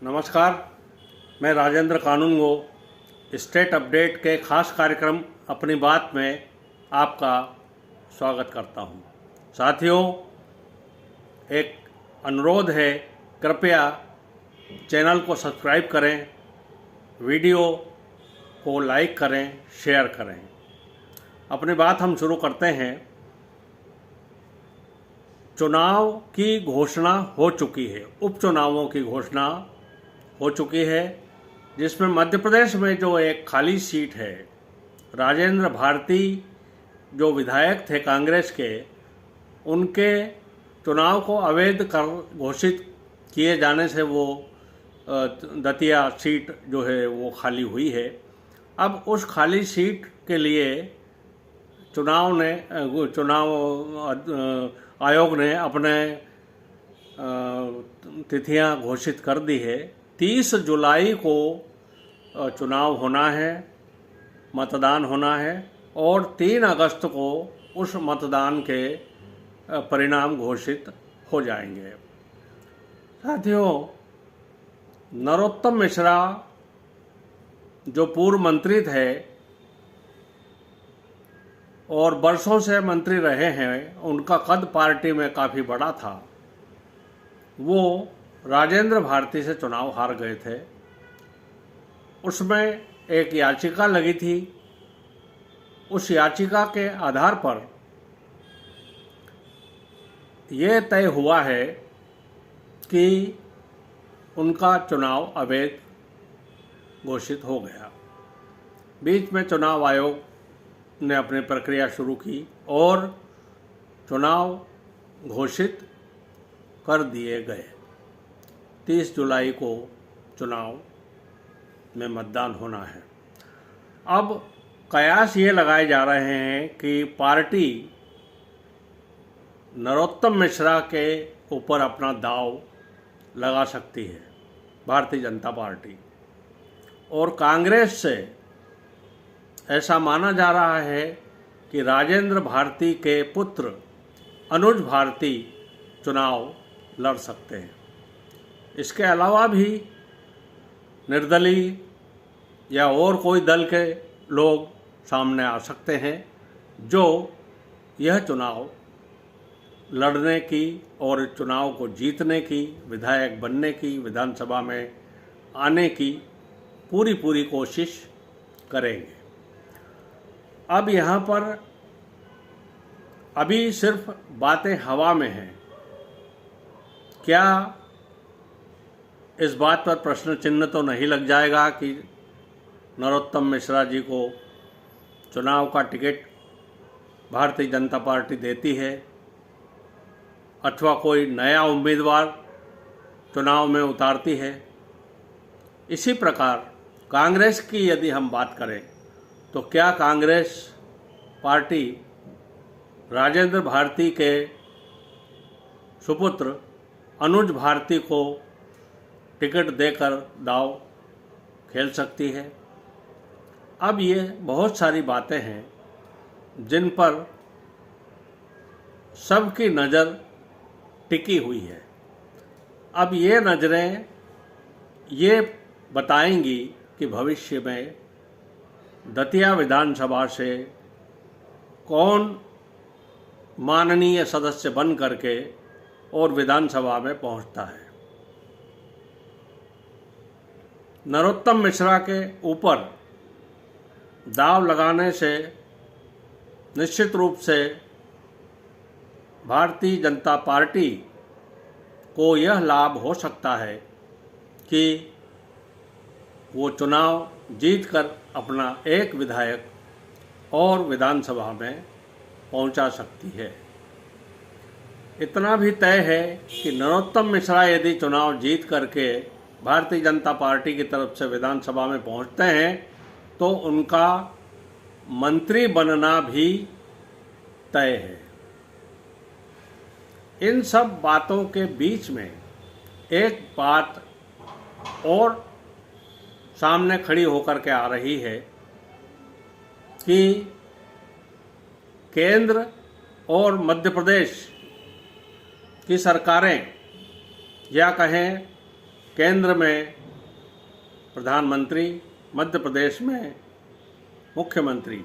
नमस्कार, मैं राजेंद्र कानूनगो state update के खास कार्यक्रम अपनी बात में आपका स्वागत करता हूं। साथियों, एक अनुरोध है, कृपया चैनल को सब्सक्राइब करें, वीडियो को लाइक करें, शेयर करें। अपनी बात हम शुरू करते हैं। चुनाव की घोषणा हो चुकी है, उपचुनावों की घोषणा हो चुकी है, जिसमें मध्य प्रदेश में जो एक खाली सीट है, राजेंद्र भारती जो विधायक थे कांग्रेस के, उनके चुनाव को अवैध कर घोषित किए जाने से वो दतिया सीट जो है वो खाली हुई है। अब उस खाली सीट के लिए चुनाव आयोग ने अपने तिथियां घोषित कर दी है। 30 जुलाई को चुनाव होना है, मतदान होना है और 3 अगस्त को उस मतदान के परिणाम घोषित हो जाएंगे। साथियों, नरोत्तम मिश्रा जो पूर्व मंत्री थे और वर्षों से मंत्री रहे हैं, उनका कद पार्टी में काफ़ी बड़ा था। वो राजेंद्र भारती से चुनाव हार गए थे। उसमें एक याचिका लगी थी। उस याचिका के आधार पर ये तय हुआ है कि उनका चुनाव अवैध घोषित हो गया। बीच में चुनाव आयोग ने अपनी प्रक्रिया शुरू की और चुनाव घोषित कर दिए गए। 30 जुलाई को चुनाव में मतदान होना है। अब कयास ये लगाए जा रहे हैं कि पार्टी नरोत्तम मिश्रा के ऊपर अपना दाव लगा सकती है, भारतीय जनता पार्टी, और कांग्रेस से ऐसा माना जा रहा है कि राजेंद्र भारती के पुत्र अनुज भारती चुनाव लड़ सकते हैं। इसके अलावा भी निर्दलीय या और कोई दल के लोग सामने आ सकते हैं जो यह चुनाव लड़ने की और चुनाव को जीतने की, विधायक बनने की, विधानसभा में आने की पूरी कोशिश करेंगे। अब यहाँ पर अभी सिर्फ बातें हवा में हैं। क्या इस बात पर प्रश्न चिन्ह तो नहीं लग जाएगा कि नरोत्तम मिश्रा जी को चुनाव का टिकट भारतीय जनता पार्टी देती है अथवा कोई नया उम्मीदवार चुनाव में उतारती है? इसी प्रकार कांग्रेस की यदि हम बात करें तो क्या कांग्रेस पार्टी राजेंद्र भारती के सुपुत्र अनुज भारती को टिकट देकर दाव खेल सकती है? अब ये बहुत सारी बातें हैं जिन पर सबकी नज़र टिकी हुई है। अब ये नज़रें ये बताएंगी कि भविष्य में दतिया विधानसभा से कौन माननीय सदस्य बन करके और विधानसभा में पहुंचता है। नरोत्तम मिश्रा के ऊपर दाव लगाने से निश्चित रूप से भारतीय जनता पार्टी को यह लाभ हो सकता है कि वो चुनाव जीतकर अपना एक विधायक और विधानसभा में पहुंचा सकती है। इतना भी तय है कि नरोत्तम मिश्रा यदि चुनाव जीत करके भारतीय जनता पार्टी की तरफ से विधानसभा में पहुंचते हैं तो उनका मंत्री बनना भी तय है। इन सब बातों के बीच में एक बात और सामने खड़ी होकर के आ रही है कि केंद्र और मध्य प्रदेश की सरकारें या कहें केंद्र में प्रधानमंत्री, मध्य प्रदेश में मुख्यमंत्री,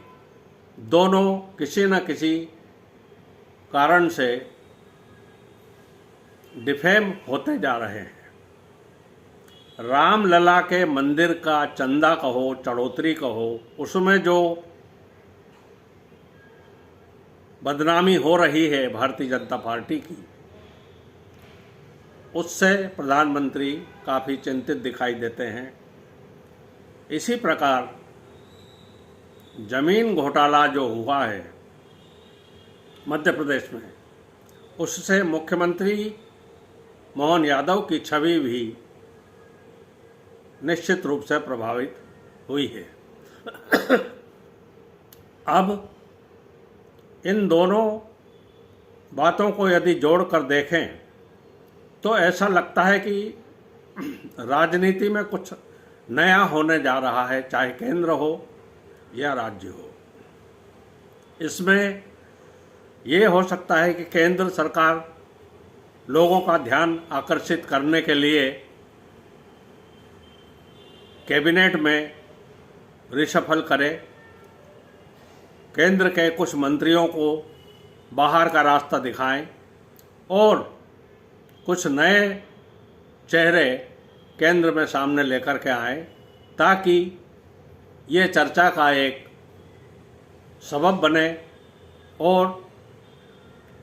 दोनों किसी न किसी कारण से डिफेम होते जा रहे हैं। रामलला के मंदिर का चंदा कहो, चढ़ोतरी कहो, उसमें जो बदनामी हो रही है भारतीय जनता पार्टी की, उससे प्रधानमंत्री काफ़ी चिंतित दिखाई देते हैं। इसी प्रकार जमीन घोटाला जो हुआ है मध्य प्रदेश में, उससे मुख्यमंत्री मोहन यादव की छवि भी निश्चित रूप से प्रभावित हुई है। अब इन दोनों बातों को यदि जोड़कर देखें तो ऐसा लगता है कि राजनीति में कुछ नया होने जा रहा है, चाहे केंद्र हो या राज्य हो। इसमें ये हो सकता है कि केंद्र सरकार लोगों का ध्यान आकर्षित करने के लिए कैबिनेट में रिशफल करे, केंद्र के कुछ मंत्रियों को बाहर का रास्ता दिखाएं और कुछ नए चेहरे केंद्र में सामने लेकर के आएं, ताकि ये चर्चा का एक सबब बने और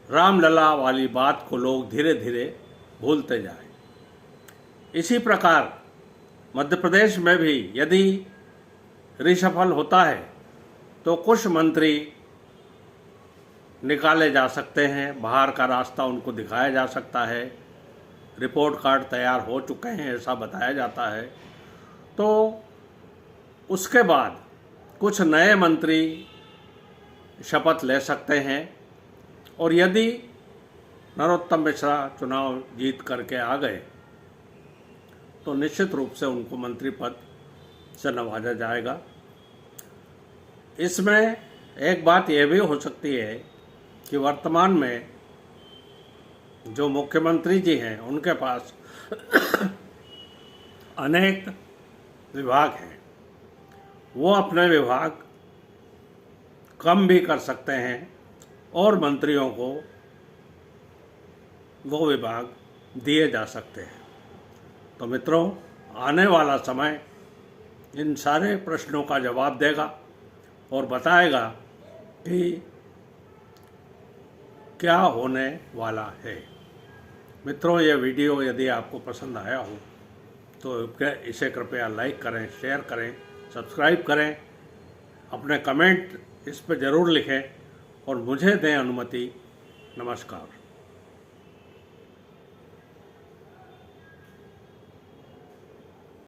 रामलला वाली बात को लोग धीरे धीरे भूलते जाएं। इसी प्रकार मध्य प्रदेश में भी यदि रिशफल होता है तो कुछ मंत्री निकाले जा सकते हैं, बाहर का रास्ता उनको दिखाया जा सकता है। रिपोर्ट कार्ड तैयार हो चुके हैं ऐसा बताया जाता है। तो उसके बाद कुछ नए मंत्री शपथ ले सकते हैं और यदि नरोत्तम मिश्रा चुनाव जीत करके आ गए तो निश्चित रूप से उनको मंत्री पद से नवाजा जाएगा। इसमें एक बात यह भी हो सकती है कि वर्तमान में जो मुख्यमंत्री जी हैं उनके पास अनेक विभाग हैं, वो अपने विभाग कम भी कर सकते हैं और मंत्रियों को वो विभाग दिए जा सकते हैं। तो मित्रों, आने वाला समय इन सारे प्रश्नों का जवाब देगा और बताएगा कि क्या होने वाला है। मित्रों, ये वीडियो यदि आपको पसंद आया हो तो इसे कृपया लाइक करें, शेयर करें, सब्सक्राइब करें, अपने कमेंट इस पर ज़रूर लिखें और मुझे दें अनुमति। नमस्कार।